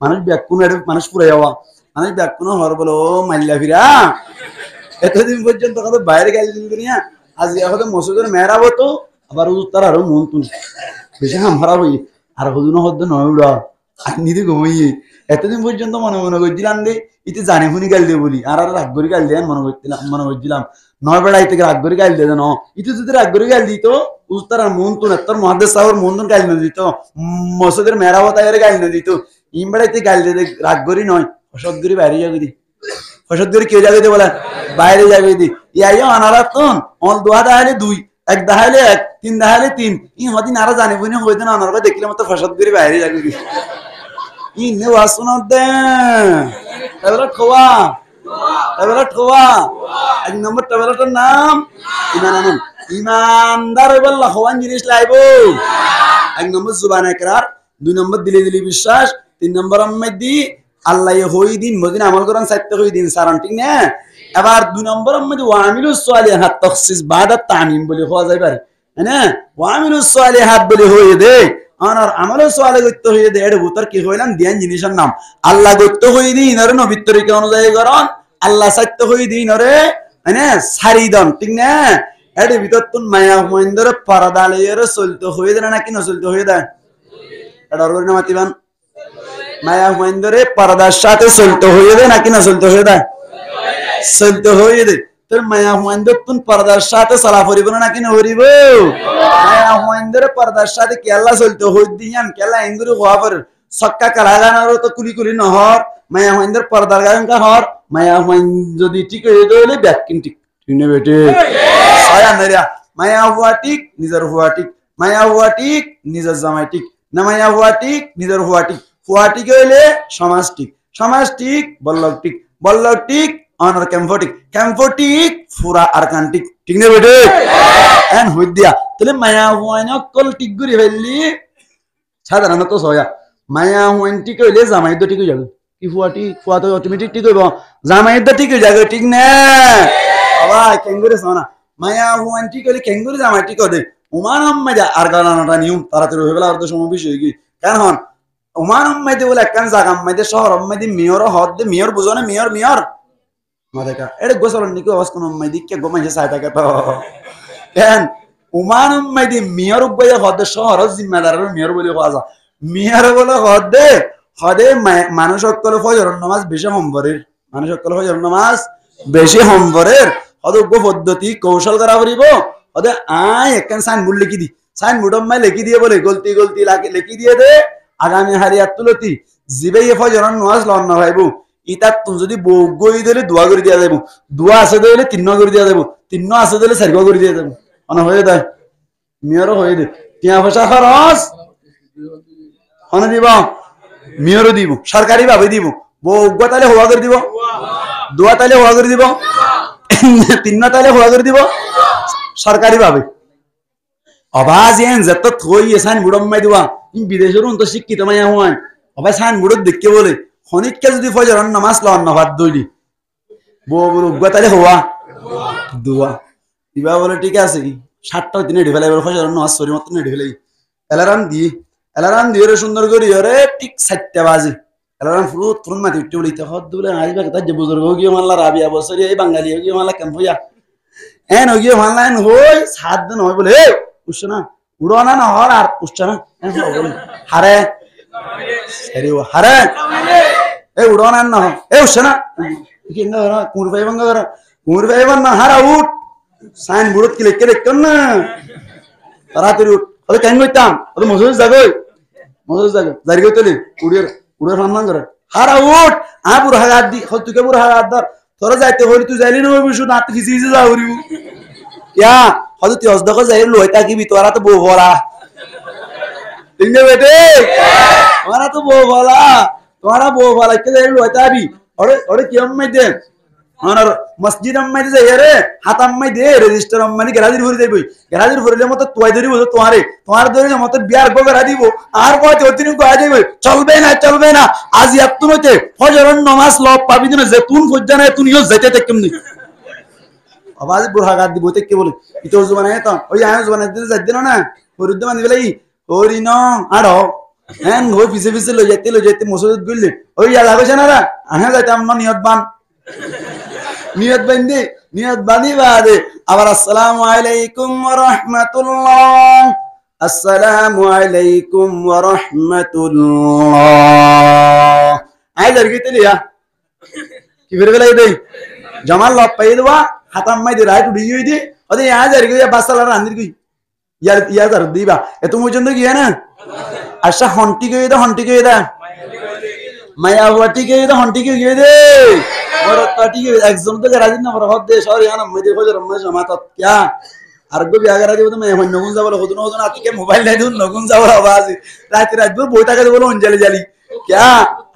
মানুষ ব্যাকুন মানুষ পুরাই হওয়া মানুষ ব্যাকুন হর বলো ও মাল্লা ফিরা এতদিন পর্যন্ত কত বাইরে গালি দিল না আজ এখন মসজিদের মেরাবো তো আবার হুজুর তার আরো মন তুন বেশি হামহারা হই আর হুজুর হদ্দ নয় উড়া আর নিতে ঘুমাইয়ে এতদিন পর্যন্ত মনে করছিলাম দে ইতে জানি শুনি গাল দিয়ে বলি আর রাগ করে গাল দেন মনে করছিলাম নয় বেড়াই থেকে রাগ করে গাল দিয়ে দেন ইতে যদি রাগ করে গাল দিত হুজুর তার মন তুন তোর মহাদেশ সাহেবের মন তুন গাল না দিত মসজিদের মেরাবো তাই গাল না দিত ইম বেড়াইতে গাল দিয়ে রাগ করি নয় অসৎ করে বাইরে যাবে দি ফসদ করে কেউ যাবে বলে বাইরে যাবে দি ইয়াই অনারাতন অল দোয়া দাহালে দুই এক দাহালে এক তিন দাহালে তিন ই হদিন আরো জানি বুঝি হইতো না অনারা দেখলে মতো ফসদ করে বাইরে যাবে দি ই নে ওয়াসুন দে ঠোয়া এক নম্বর টেবলেটের নাম ইমানদার বললা হওয়ান জিনিস লাইবো এক নম্বর জুবান একরার দুই নম্বর দিলে বিশ্বাস তিন নম্বর আম্মাদি আল্লাহ হই দিন মদিন আমল করেন সাইতে হই দিন সারান ঠিক না এবার দুই নম্বর মধ্যে ওয়ামিলুস সালিহাত তাখসিস বাদা তামিম বলে হওয়া যায় পারে না ওয়ামিলুস সালিহাত বলে হয়ে দে আর আমলও সালে করতে হয়ে দে এর ভিতর কি হইলাম ধ্যান জিনিসের নাম আল্লাহ করতে হই দিন আর নবীর তরিকা অনুযায়ী করন আল্লাহ সাইতে হই দিন রে না সারি দন ঠিক না এর ভিতর তুন মায়া মহেন্দ্র পরদা লইয়ের চলতে হয়ে দে নাকি না চলতে হয়ে দে এটা আর না মাতিবান মায়া মহেন্দ্রে পর্দার সাথে চলতে হয়ে দে নাকি না চলতে হয়ে দেয় চলতে হয়ে দে তোর মায়া মহেন্দ্র তুন পর্দার সাথে চলা ফরিব নাকি না ফরিব মায়া মহেন্দ্রে পর্দার সাথে কেলা চলতে হই দিয়ান কেলা ইন্দুরি হওয়া পর সক্কা কালা গানারও তো কুলি নহর মায়া মহেন্দ্র পর্দার গান হর মায়া মহেন্দ্র যদি ঠিক হয়ে দলে ব্যাকিন ঠিক ঠিক না বেটে ছয়া নেরিয়া মায়া হুয়া ঠিক নিজের হুয়া ঠিক মায়া হুয়া ঠিক নিজের জামাই ঠিক না মায়া হুয়া ঠিক নিজের হুয়া ঠিক ফুয়াটিক হইলে সমাজ ঠিক বল্লভ ঠিক অনার ক্যাম্ফোটিক ফুরা আর কান্টিক ঠিক না বেটে এন হই দিয়া তাহলে মায়া হুয়াইন কল ঠিক করে ফেললি সাধারণত ছয়া মায়া হুয়াইন ঠিক হইলে জামাই ঠিক হয়ে যাবে কি ফুয়া তো অটোমেটিক ঠিক হইব জামাই ঠিক হয়ে যাবে ঠিক না বাবা কেন করে শোনা মায়া হুয়ান ঠিক হলে কেঙ্গুরি জামাই ঠিক দে উমান আম্মাইদা আর গালানাটা নিয়ম তাড়াতাড়ি হয়ে গেল আর তো সময় বেশি হয়ে গিয়ে কেন হন উমান আম্মাইদে বলে একখান জাগা আম্মাইদে শহর আম্মাইদে মেয়র হদ দে মেয়র বুঝো না মেয়র মেয়র মা দেখা এটা গোসল নিকে অবস কোন আম্মাইদি কে গোমাইছে চাই থাকে তো কেন উমান আম্মাইদি মেয়র বইয়া হদ শহর জিম্মাদার মেয়র বলে কোয়া যা মেয়র বলে হদ দে হদে মানুষ সকল ফজর নামাজ বেশি সম্বরের মানুষ সকল ফজর নামাজ বেশি সম্বরের হদ পদ্ধতি কৌশল করা করিব হদে আয় একখান সাইনবোর্ড লিখি দি সাইনবোর্ড আম্মাই লিখি দিয়ে বলে গলতি গলতি লিখি দিয়ে দে আগামী হারিয়াত তুলতি জিবে ফজর নামাজ লন না ভাইবু ইতাত তুমি যদি বই দিলে দোয়া করে দিয়া যাবো দোয়া আছে দিলে তিন্ন করে দিয়া যাবো তিন্ন আছে দিলে চারিশ করে দিয়া যাবো মানে হয়ে দেয় মেয়রও হয়ে দে টিয়া পয়সা খরচ হনে দিব মেয়রও দিব সরকারি ভাবে দিব বৌগ তাইলে হওয়া করে দিব দোয়া তাইলে হওয়া করে দিব তিন্ন তাইলে হওয়া করে দিব সরকারি ভাবে অবাজ এন যত থই সাইন বুড়ম্মাই দিবা বিদেশের অন্ত শিক্ষিত মাইয়া হওয়ান অবাই সাইন বুড়ত দেখকে বলে খনিককে যদি ফজর নামাজ লন না ভাত দইলি বউ তাইলে হওয়া দোয়া দিবা বলে ঠিক আছে 7টা দিনে ঢে ফেলাই ফজর নামাজ সরি মত ঢে ফেলাই অ্যালার্ম দিয়ে রে সুন্দর করি রে ঠিক 7টা বাজে অ্যালার্ম ফুরুত মাটি উঠতে বলি হদ বলে আইবা কথা যে বুজুর্গ গিয়ে মাল্লা রাবিয়া বছরি এই বাঙালি গিয়ে মাল্লা কেন হইয়া এন গিয়ে মাল্লা এন হই 7 দিন হয় বলে এ উঠছ না উড়ো না না হর আর উঠছ না হারে হারে এ উড়ো না না এ উঠছ না কুঁড় পাইবাঙ্গা না হারা উঠ সাইন বুড়ত কি লেখকে দেখতেন না তাড়াতাড়ি উঠ ওদের কেন করতাম ওদের মজুর জাগই জারি গইতলি উড়ের সম্মান করে হারা উঠ বুড়ো হাত দি তুকে বুড়ো হাত ধর তোরা যাইতে হলি তুই যাইলি না বিশু না ফিসি ফিসি যা হরিব ইয়া হয়তো তুই অজদক যাই লই থাকিবি তোরা তো বউ ভরা ঠিক না বেটে তোরা তো বউ ভরা তোরা বউ ভরা কে যাই লই তাবি ওরে কি আম্মাই দে আর মসজিদ আম্মাই দে যাই রে হাত আম্মাই দে রেজিস্টার আম্মাই গ্যারাজির ভরে যাইবই গ্যারাজির ভরলে মত তুই ধরি বল তোমার ধরে মত বিয়ার গোগরা দিব আর কত অতিন কয়া যাইবই চলবে না আজ এতনতে ফজরের নামাজ লব পাবি না যেতুন ফজ্জা না তুইও যেতে তে কেমনি আওয়াজ বুড়া গাদ দিব তে কে বলে ইতো জবানে তো ওই আয় জবানে দিতে যাই দিন না ফরিদ মান দিলাই হরি ন আড়ো হ্যাঁ ওই পিছে লই যেতে মসজিদ গইলে ওই ইয়া লাগছে না রা আহে যাইতে আমরা নিয়ত বাঁধি বাদে আবার আসসালামু আলাইকুম ওয়া রাহমাতুল্লাহ আসসালামু আলাইকুম ওয়া রাহমাতুল্লাহ আই দরগিতে লিয়া কি ফিরে বেলাই দেই জামাল লপ পাই দেবা হাতাম মাই দে রাইট উড়ি গই দে ওদে ইয়া দরগি বাসালা রান্দির গই ইয়া দর দিবা এত পর্যন্ত গিয়া না আচ্ছা হন্টি গই দা মায়া ওয়াটি গই দা হন্টি গই দে और पार्टी के एग्जाम तो राजी ना पर हद देश और यार मैं देखो जरा मैं जमाता क्या अर्गो भी अगर आदि तो मैं नगुन जा बोला खुद ना आती के मोबाइल नहीं दूं नगुन जा बोला आवाज रात भर बोता के बोलो अंजलि जाली क्या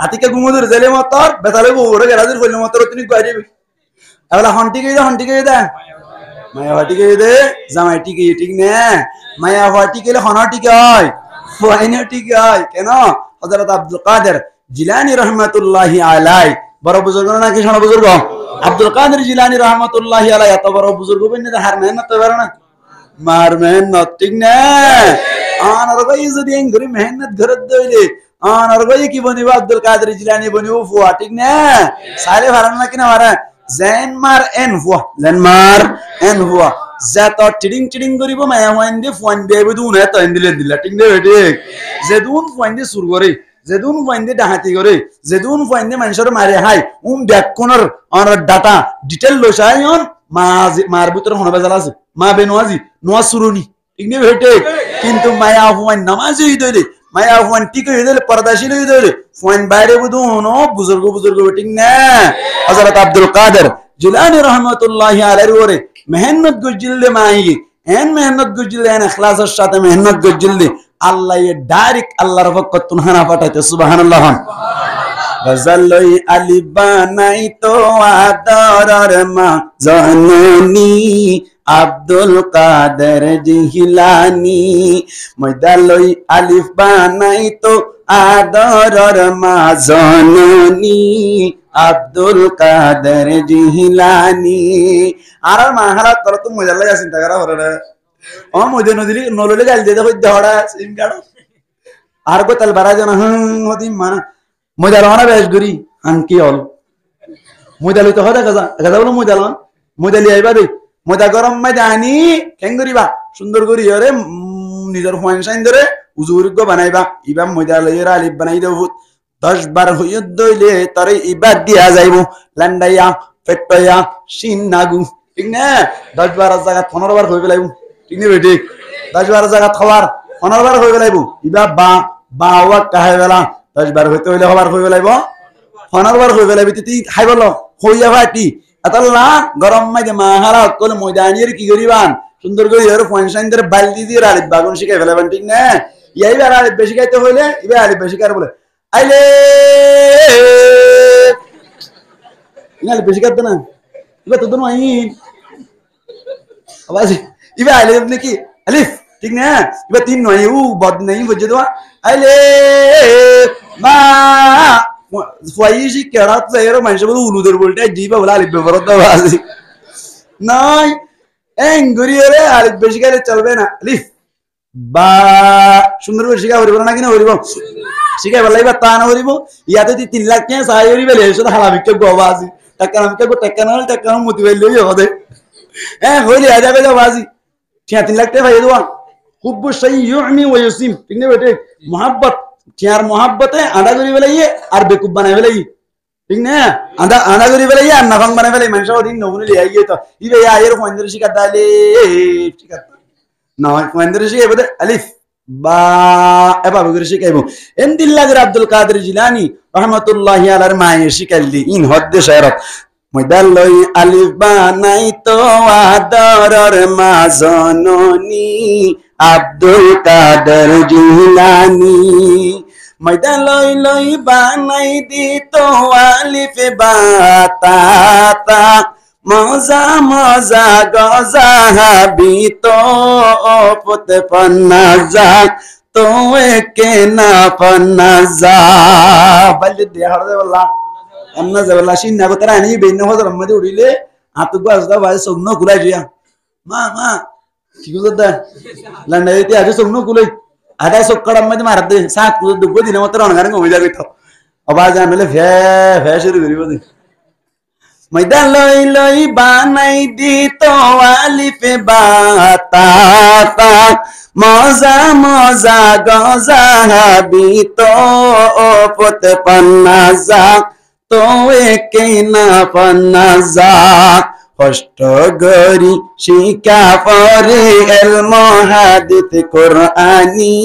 आती के घुमो दूर जले मत और बताले वो ओरे राजी बोलने मत उतनी गाड़ी अगला हंटी के दा माया हटी के दे जमाटी के ठीक ने माया हटी के हनाटी के आय फाइनटी के आय केन हजरत अब्दुल कादिर जिलानी रहमतुल्लाहि अलैहि बड़ा बुजुर्ग ना कि सोना बुजुर्ग अब्दुल कादिर जिलानी रहमतुल्लाहि अलैहि तो बड़ा बुजुर्ग बने हार मेहनत तो ना मार मेहनत ठीक ने आन और भाई जदी एंगरी मेहनत घरत दइले आन और भाई की बनिबा अब्दुल कादिर जिलानी बनिबो फुआ ठीक ने सारे भरन ना कि ना मारा जैन मार एन हुआ जात टिडिंग करिबो माया होइंदे फोन बेबे दुने तो इंदिले दिला ठीक ने बेटे जेदुन फोइंदे सुर करे जेदुन फोइंदे डाहाती करे जेदुन फोइंदे मानसर मारे हाय बैककोनर और डाटा डिटेल लोसायन मार ভিতর হন বাজাল আছে মা বেনওয়াজি নোয়া সুরুনি ঠিক নে বেটে কিন্তু মায়া হুয়ান নামাজি হইদলে মায়া হুয়ান ঠিক হইদলে পর্দাশীল হইদলে ফোন বাইরে বুদুনো বুজুর্গ ঠিক না হযরত আব্দুল কাদের জিলানী রাহমাতুল্লাহি আলাইহি ওরে মেহনত গজিললে মাই এন মেহনত গজিললে এন ইখলাসের সাথে মেহনত গজিললে আল্লাহ এ ডাইরেক্ট আল্লাহর পক্ষ তুন হানা পাঠাইতে সুবহানাল্লাহ গজলই আলি বানাই তো আদরার মা জননী আব্দুল কাদের জিলানী ময়দালই আলিফ বানাই তো আদরার মা জননী আব্দুল কাদের জিলানি। আর মাহারা তোর তো মজা লাগে চিন্তা করা হরে ও মজা নদী নললে গাল দিয়ে দেখো দহড়া সিম কার্ড আর কো তাল বারা জন হদি মানা মজা লওয়া বেশ গুরি আনকি হল মজা লইতে হয় গাজা গাজা বলো মজা লি আইবা দে মজা গরম মজা আনি কেন করিবা সুন্দর করি হরে নিজের হোয়াইন সাইন ধরে উজুর্গ বানাইবা ইবা মজা লইরা আলিফ বানাই দেব 10 বার হইয় দইলে তরে ইবাদ দিয়া যাইব লান্ডাইয়া ফেটয়া শিন নাগু ঠিক না 10 বার জায়গা 15 বার হই গেলাইব ঠিক না বেটি 10 বার জায়গা খাবার 15 বার হই গেলাইব ইবা বা ওয়া কাহে বেলা 10 বার হইতে হইলে হবার হই গেলাইব 15 বার হই গেলাইব তুই খাই বলো হইয়া ভাটি আতাল্লা গরম মাইদে মাহারা কল ময়দানির কি করিবান সুন্দর করে এর ফাংশন ধরে বালতি দিয়ে আলিফ বাগুন শিখাই ফেলাবেন ঠিক না ইয়াইবার আলিফ বেশি খাইতে হইলে ইবা আলিফ বেশি কার বলে আইলে ইনালে বেশি কাটবে না ইবা তো দোনো আইন আওয়াজ ইবা আইলে নাকি আলিফ ঠিক না ইবা তিন নয় ও বদ নাই বুঝে দাও আইলে মা ফুয়াইশি কেরাত যাইরো মানুষ বলে উলুদের বলতে জিবা বলে আলিফ ব্যবহার দাও আছে নাই এঙ্গুরিরে আলিফ বেশি কালে চলবে না আলিফ বা সুন্দর করে শিখা হরিব না কিনা হরিব শিখাই বলাই বা তা না হরিব ইয়াতে 3 লাখ কে সাই হরিবে লেছো হালামিকে গোবা আছে টাকা নাল টাকা মতি বাইলে হবে হইলে আজা বেলা বাজি 3 লাখ টাকা ভাই দেওয়া খুব সেই ইউমি ওয়া ইউসিম ঠিক না বেটে মোহাব্বত চার মোহাব্বতে আদা করি বেলাইয়ে আর বেকুব বানাই বেলাই ঠিক না আদা করি বেলাইয়ে আর নাফাং বানাই বেলাই মানুষ ওদিন নমুনে লিয়ে আইয়ে তো ইবে আয়ের ফন্দের শিখা দালে শিখা না ফন্দের শিখা বলে আলিফ বা এবা বগরে শিখাইবো এমদিল্লাহ আব্দুল কাদের জিলানী রাহমাতুল্লাহি আলাইহির মায়ে শিখাইলি ইন হদ্দে শায়রাত ময়দালই আলিফ বানাই তো আদরর মাজননী আব্দুল কাদের জিলানী ময়দালই লই বানাই দিত আলিফ বাতা মজা মজা গজা হাবিত পত পন্নাজা তো কে না পন্নাজা বলে দেহার দেবলা अन्ना जवला शिन्ना को तरह नहीं बेन्ने हो तो मधे उड़ीले हाथ को आजदा भाई सोनो कुलाई जिया माँ ठीक हो जाता लंडे इतने आजे सोनो कुलाई आधा सोक्कड़ा मधे मारते साथ कुछ दुबई दिन में तो रौनक को मिला गया था अब आज आने ले फे शुरू करी बोले मैदान लोई लोई बानाई दी तो वाली पे बाता मौजा मौजा गौजा भी तो पुत पन्नाजा तो एके ना पन्नाजा কষ্ট গরি শিকা পরে ইলম হাদিস কুরআনি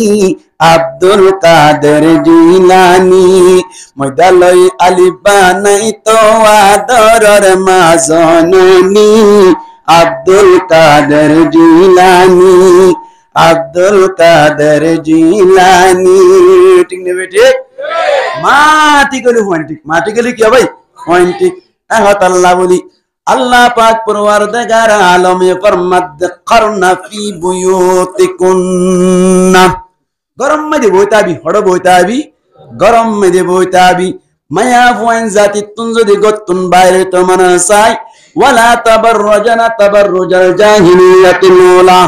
আব্দুল কাদের জিলানী ময়দালই আলিফ বানাই তো আদরর মাজননী আব্দুল কাদের জিলানী আব্দুল কাদের জিলানী ঠিক নেবে ঠিক মাটি গলি পয়েন্টিক মাটি গলি কি ভাই পয়েন্টিক এখন আল্লাহ বলি আল্লাহ পাক পরওয়ারদিগার আলম ফরমাদ করনা ফি বুয়ুতিকুন্না গরম মধ্যে বইতাবি হড় বইতাবি গরম মধ্যে বইতাবি মায়া ফুয়াইন জাতি তুন যদি গতুন বাইরে তো মানাসাই ওয়ালা তাবাররুজানা তাবাররুজাল জাহিলিয়াতিল উলা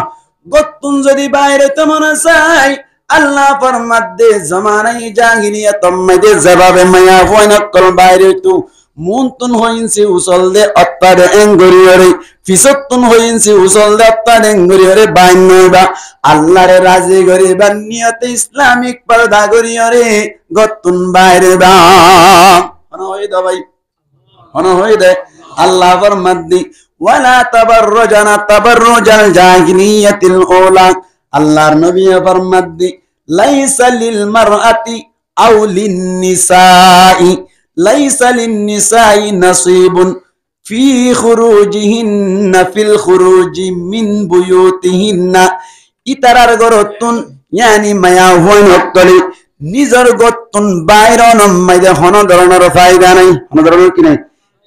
গতুন যদি বাইরে তো মানাসাই আল্লাহ ফরমাদ দে জামানাই জাহিলিয়াত মধ্যে জবাবে মায়া ফুয়াইন কল বাইরে তো মুনতুন হইনসি উসল দে অত্তারে এঙ্গরিয়রে ফিসতুন হইনসি উসল দে অত্তারে এঙ্গরিয়রে বাইনবা আল্লাহরে রাজি গরিবা নিয়তে ইসলামিক পর্দা গরিয়রে গতুন বাইরে বা হনা হই দা ভাই হনা হই দে আল্লাহ ফরমাদি ওয়ালা তাবাররুজানা তাবাররুজাল জাহিলিয়াতিল উলা আল্লাহর নবী ফরমাদি লাইসা লিল মারআতি আও লিন নিসাই ليس للنساء نصيب في خروجهن في الخروج من بيوتهن ইতারার গরতুন yani মায়া হইন অক্তলি নিজর গতুন বাইরন মাইদে হন ধরনের ফায়দা নাই হন ধরনের কি নাই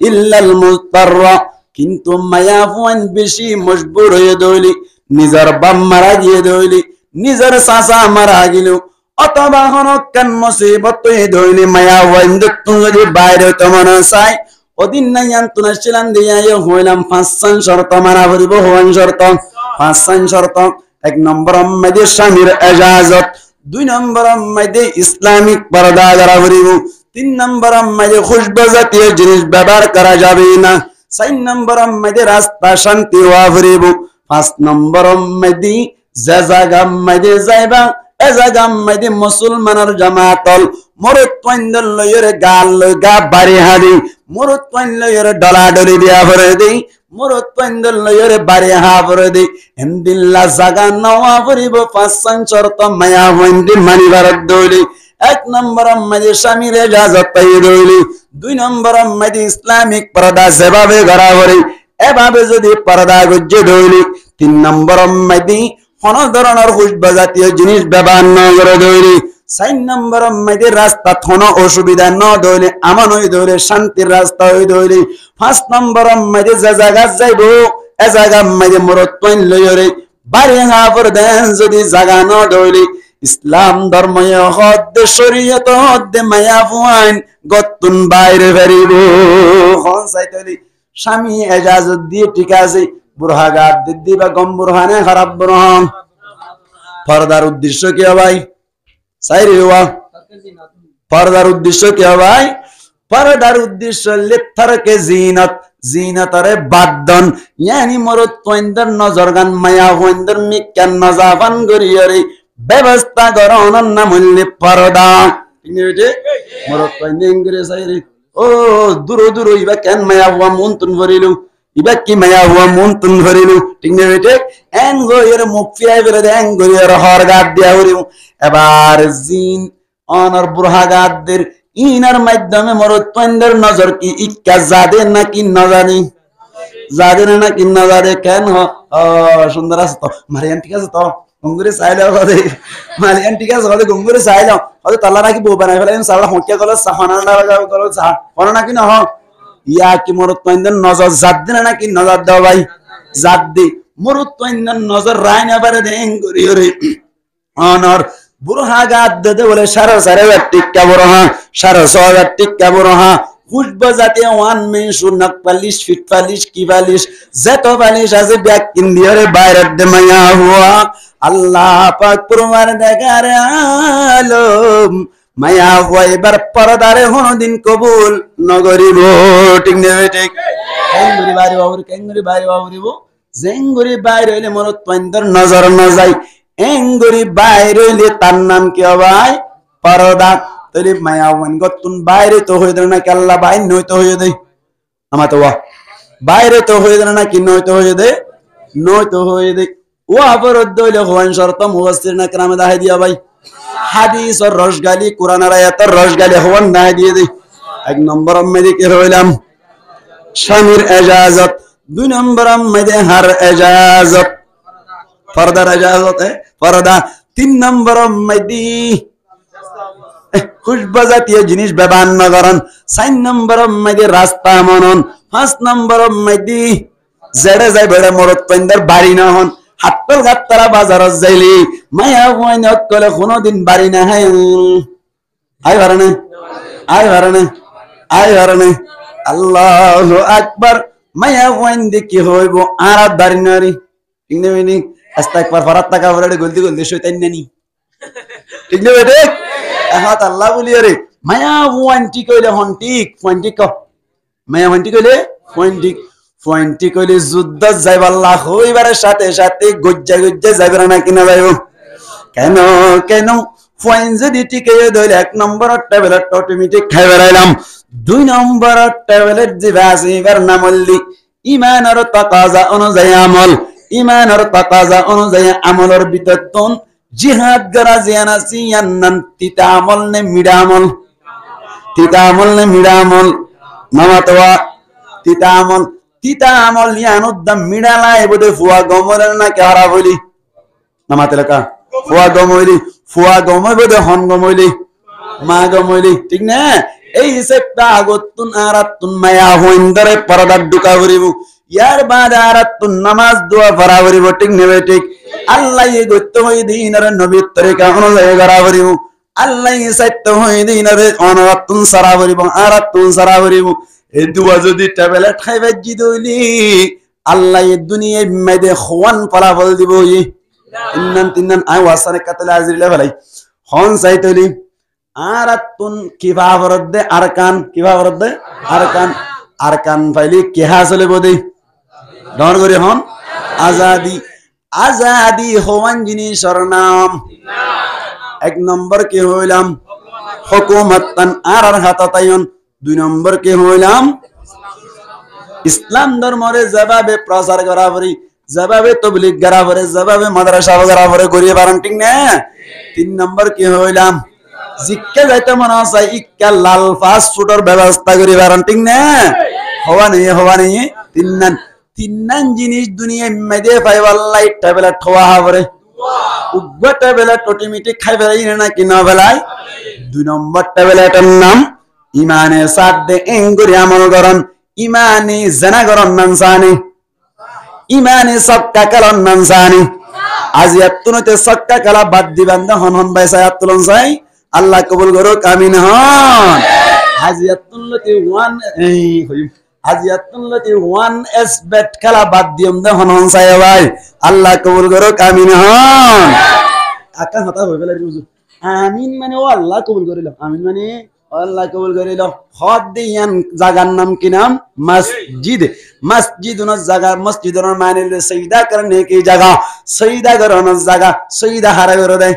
ইল্লাল মুস্তাররা কিন্তু মায়া হইন বেশি মজবুর হয়ে দইলি নিজর বাপ মারা গিয়ে দইলি নিজর সাসা মারা গিলো অথবা হনকান মুসিবত দইলে মায়া ওয়াইন্দ তুমি যদি বাইরে তোমার চাই ওদিন নাই আন্তনা ছিলাম দিয়া হইলাম পাঁচসান শর্ত মানা ভরিব হওয়ান শর্ত পাঁচসান শর্ত এক নম্বর মধ্যে স্বামীর এজাজত দুই নম্বর মধ্যে ইসলামিক পর্দা করা ভরিব তিন নম্বর মধ্যে খুশবু জাতীয় জিনিস ব্যবহার করা যাবে না চার নম্বর মধ্যে রাস্তা শান্তি হওয়া ভরিব পাঁচ নম্বর মধ্যে যে জায়গা মধ্যে যাইবা এ জায়গা মধ্যে মুসলমানের জামাতল মরত পয়েন্ডল লইরে গাল লই গা বাড়ি হাদি মরত পয়েন্ড লইরে ডলা ডলি দিয়া ভরে দেই মরত পয়েন্ডল লইরে বাড়ি হা ভরে দেই এমদিল্লা জায়গা নওয়া ভরিব পাঁচসান শর্ত মায়া হইন্দি মানিবার দইলি এক নম্বর মধ্যে স্বামীর এজাজত পাই দইলি দুই নম্বর মধ্যে ইসলামিক পর্দা যেভাবে গড়া ভরি এভাবে যদি পর্দা গজ্জে দইলি তিন নম্বর মধ্যে কোন ধরনের খুশবু জাতীয় জিনিস ব্যবহার না করে দইলি চার নম্বর মধ্যে রাস্তা কোন অসুবিধা না দইলে আমান হই দইলে শান্তির রাস্তা হই দইলি পাঁচ নম্বর মধ্যে যে জায়গা যাইব এ জায়গা মধ্যে মরত পয়েন্ট লইরে বাড়ি হাফর দেন যদি জায়গা না দইলি ইসলাম ধর্ম হদ শরীয়ত হদ মায়া ফুয়াইন গতুন বাইরে বেরিব হন চাইতলি স্বামী এজাজত দিয়ে ঠিক আছে বুরহাগাত দিদি বা গম বুরহানে খারাপ বুরহান পর্দার উদ্দেশ্য কি ভাই সাইরে ওয়া পর্দার উদ্দেশ্য কি ভাই পর্দার উদ্দেশ্য লিথারকে জিনাত জিনাতরে বাদন ইয়ানি মরত পয়েন্ডর নজর গান মায়া পয়েন্ডর মিকান নজাফান গরিয়রে ব্যবস্থা করন নাম হইলে পর্দা ঠিক নেই মরত পয়েন্ড ইংরে সাইরে ও দূর দূর ইবা কেন মায়া হওয়া মন তুন ভরিলু ইবা কি মায়া হওয়া মন তুন ভরিলু ঠিক নেই বেটে এন গইয়ের মুখ ফিরাই বেরে দেন গইয়ের হর গাদ দিয়া হরিউ এবার জিন অনর বুরহাগাদদের ইনার মাধ্যমে মরত পয়েন্ডের নজর কি ইক্কা জাদে নাকি নজানি জাদে নাকি নজারে কেন সুন্দর আছে তো মারিয়ান ঠিক আছে তো গঙ্গুরে চাইলাও হদে মালিয়ান ঠিক আছে হদে গঙ্গুরে চাইলাও হদে তালা নাকি বউ বানাই ফেলাই সারা হকিয়া গল সাহানা গল সাহা কোন নাকি না ইয়া কি মরত পয়েন্ডের নজর জাদ দিনা নাকি নজর দাও ভাই জাদ দি মরত পয়েন্ডের নজর রায় না পারে দেন গরিয়রে অনর বুরহাগাদ দে বলে সারা সারা টিক্কা বুরহা সারা সারা টিক্কা বুরহা খুশবু জাতীয় ওয়ান মেনশু নাক পালিশ ফিট পালিশ কি পালিশ যত পালিশ আছে ব্যাগ ইন্ডিয়ারে বাইরে দে মায়া হুয়া আল্লাহ পাক প্রমাণ দেখার আলম মায়া হুয়া এবার পরদারে কোনদিন কবুল নগরিব ঠিক নেবে ঠিক কেঙ্গুরি বাইরে বাবুরি কেঙ্গুরি বাইরে বাবুরিব জেঙ্গুরি বাইরে হইলে মরত পয়েন্ডর নজর না যায় এঙ্গুরি বাইরে হইলে তার নাম কি ভাই পর্দা তলি মায়া ওয়ান গতুন বাইরে তো হই না কি আল্লাহ বাইরে নই তো হই দে আমা তো বাইরে তো হই না কি নই তো হই দে নই তো হই দে ও অপরাধ হইলে হওয়ান শর্ত মুফাসসির না কেরামে দাহাই দিয়া ভাই হাদিস আর রসগালি কোরআন আর আয়াতের রসগালি হওয়ান দাহাই দিয়ে দে এক নম্বর মধ্যে কি হইলাম স্বামীর এজাজত দুই নম্বর মধ্যে হার এজাজত পর্দার এজাজত পর্দা তিন নম্বর মধ্যে খুশবু জাতীয় জিনিস ব্যবহার না করেন চার নম্বর মধ্যে রাস্তা মনন পাঁচ নম্বর মধ্যে জেড়ে যাই বেড়ে মরত পয়েন্ডের বাড়ি না হন হাতল গাত্তারা বাজারত যাইলি মায়া পয়েন্ডত কলে কোনোদিন বাড়ি না হয় আই ভারনে আই ভারনে আই ভারনে আল্লাহু আকবার মায়া পয়েন্ড কি হইব আর বাড়ি নারি ঠিক নেই আস্তাকবার ফরাত টাকা ভরে গলতি গলতি শয়তান নানি ঠিক নেই বেটে হাত আল্লাহ বলিয়ে রে মায়া ওয়ান্টি কইলে হন্টিক পয়েন্টি ক মায়া ওয়ান্টি কইলে পয়েন্টি পয়েন্টি কইলে যুদ্ধ যাইব আল্লাহ হইবারের সাথে সাথে গজ্জা গজ্জা যাইবে না কিনা যাইব কেন কেন পয়েন্ট যদি টিকে ধরে এক নম্বর ট্যাবলেট অটোমেটিক খাই বেড়াইলাম দুই নম্বর ট্যাবলেট যে আছে এবার নাম হল্লি ইমান আর তাকাজা অনুযায়ী আমল ইমান আর তাকাজা অনুযায়ী আমলের বিতত্তন জিহাদ করা জিয়ানা সিয়ান্নান তিতা আমল নে মিডা আমল তিতা আমল নে মিডা আমল মামাতোয়া তিতা আমল ইয়ানুদ্দাম মিডালা এবদে ফুয়া গমরের না কে হারা বলি নামাতেলকা ফুয়া গমইলি ফুয়া গমই বদে হন গমইলি মা গমইলি ঠিক না এই হিসেবটা আগতুন আরাতুন মায়া হইন্দরে পরদার দুকা করিব ইয়ার বাদ আরাতুন নামাজ দোয়া পড়া করিব ঠিক নেবে ঠিক আল্লাহ এই গত্য হই দিনের নবীর তরিকা অনুযায়ী করা করিব আল্লাহ সাইত্য হই দিনরে অনরাতুন সারা করিব আরাতুন সারা করিব এই দুয়া যদি ট্যাবলেট খাইবে জিদলি আল্লাহ এই দুনিয়ায় মেদে খওয়ান ফলাফল দিব ই তিন্নান আই ওয়াসারে কাতলে আজিলে ফলাই হন সাইতলি আরাতুন কিভাবরদে আরকান কিভাবরদে আরকান আরকান ফাইলি কেহা চলে বদে ডর করে হন আজাদি আজাদি হওয়ান জিনিসের নাম এক নম্বর কে হইলাম হুকুমাতান আর হাতাতায়ন দুই নম্বর কে হইলাম ইসলাম ধর্মরে জবাবে প্রচার করা পরি জবাবে তবলিগ করা পরে জবাবে মাদ্রাসা করা পরে করিয়ে পারেন ঠিক না তিন নম্বর কে হইলাম জিক্কা যাইতে মনে আছে ইক্কা লাল ফাস্ট ফুডের ব্যবস্থা করি পারেন ঠিক না হওয়া নেই তিন জিনিস দুনিয়ায় মেদে পাইবাল্লাই ট্যাবলেট খাওয়া হবে উগ্র ট্যাবলেট অটোমেটিক খাই ফেলাই না কিনা ফেলাই দুই নম্বর ট্যাবলেটের নাম ইমানে সাথ দে এঙ্গুরি আমল করন ইমানে জানা করন নানসানি ইমানে সক্কা কালন নানসানি আজি আত্মনতে সক্কা কালা বাদ দিবান না হন হন বাইসা আত্মলন চাই আল্লাহ কবুল করুক আমিন হন আজি আত্মনতে ওয়ান এই আজিয়াতুল্লাতি ওয়ান এস বেট খেলা বাদ দিম দে হন হন চাই ভাই আল্লাহ কবুল করুক আমিন হন আকাশ হতা হই ফেলাই বুঝু আমিন মানে ও আল্লাহ কবুল করিল আমিন মানে আল্লাহ কবুল করিল হদ দিয়ান জায়গার নাম কি নাম মসজিদ মসজিদুন জায়গা মসজিদুন মানে সজদা করনে কি জায়গা সজদা করন জায়গা সজদা হারা করে দেয়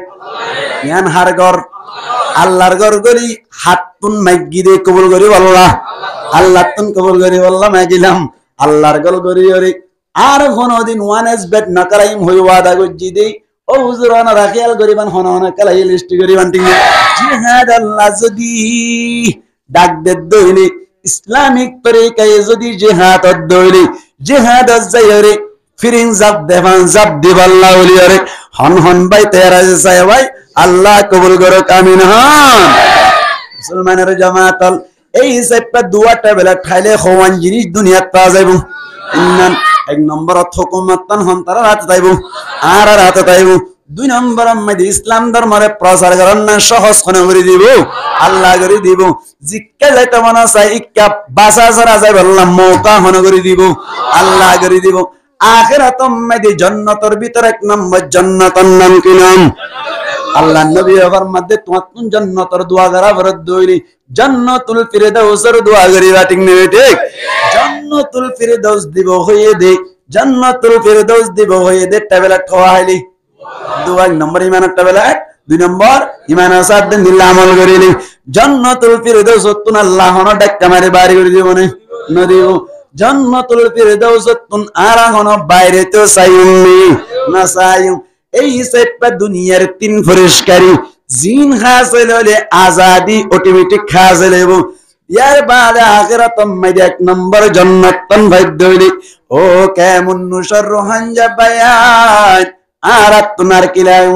ইয়ান হার ঘর আল্লাহর ঘর গরি হাতুন মাইগিদে কবুল করি আল্লাহ আল্লাহ তুন কবুল করি আল্লাহ মাগিলাম আল্লাহর ঘর গরি ওরে আর কোনদিন ওয়ান এস বেট না করাইম হই ওয়াদা গজি দে ও হুজুর না রাখিয়াল গরিবান হনা কালাই লিস্ট গরিবান ঠিক জিহাদ আল্লাহ যদি ডাক দে দইলি ইসলামিক তরিকায় যদি জিহাদ দইলি জিহাদ যাইরে ফিরিং জাব দেবান জাব দিবাল্লাহ ওলিয়ারে হন হন ভাই তেরা চাই ভাই আল্লাহ কবুল করুক আমিন হন মুসলমানের জামাতাল এই হিসাবটা দুয়া ট্যাবলেট খাইলে হওয়ান জিনিস দুনিয়াত পাওয়া যাইব ইন্নান এক নম্বর হুকুমাতান হন তারা রাত যাইব আর রাত যাইব দুই নম্বর মধ্যে ইসলাম ধর্মরে প্রচার করার না সহজ করে দিব আল্লাহ করে দিব জিক্কা যাইতে মনে চাই ইক্কা বাসা ছাড়া যাই বললাম মৌকা হন করে দিব আল্লাহ করে দিব আখিরাতম মধ্যে জান্নাতের ভিতর এক নম্বর জান্নাতের নাম কি নাম আল্লাহ নবী আমার মধ্যে তোমার জান্নাতের দোয়া করা বরদ দইলি জান্নাতুল ফিরদাউসের দোয়া করিবা ঠিক নেই ঠিক জান্নাতুল ফিরদাউস দিব হয়ে দে জান্নাতুল ফিরদাউস দিব হয়ে দে ট্যাবলেট খাওয়াইলি দোয়া নম্বর ইমানের ট্যাবলেট দুই নম্বর ইমান আসাদ দিন দিল্লা আমল করিলি জান্নাতুল ফিরদাউস তুন আল্লাহ হন ডাক্কা মারে বাড়ি করে দিব না দিব জান্নাতুল ফিরদাউস তুন আরা হন বাইরে তো চাইউনি না চাইউ এই হিসাবটা দুনিয়ার তিন পরিষ্কারী জিন হাসিল হলে আজাদি অটোমেটিক হাসিল এবং ইয়ার বাদে আখিরাতম মধ্যে এক নম্বর জান্নাতন ভাগ্য হইলি ও কেমন নুসর রোহান জাবায়ান আর তুনার কিলায়ু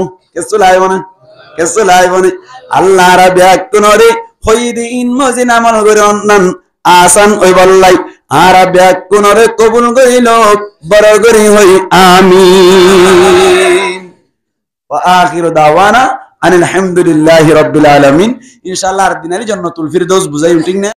কেসু লাইবনে আল্লাহ রাব্বি আকনরে হইদিন মজিন আমল করে অন্নান আসান ওই বললাই আর ব্যাকুনরে কবুল করিল বড় করি হই আমিন ওয়া আখিরু দাওয়ানা আনিল হামদুলিল্লাহি রাব্বিল আলামিন ইনশাআল্লাহ আর দিনের জান্নাতুল ফিরদৌস বুঝাই ঠিক না।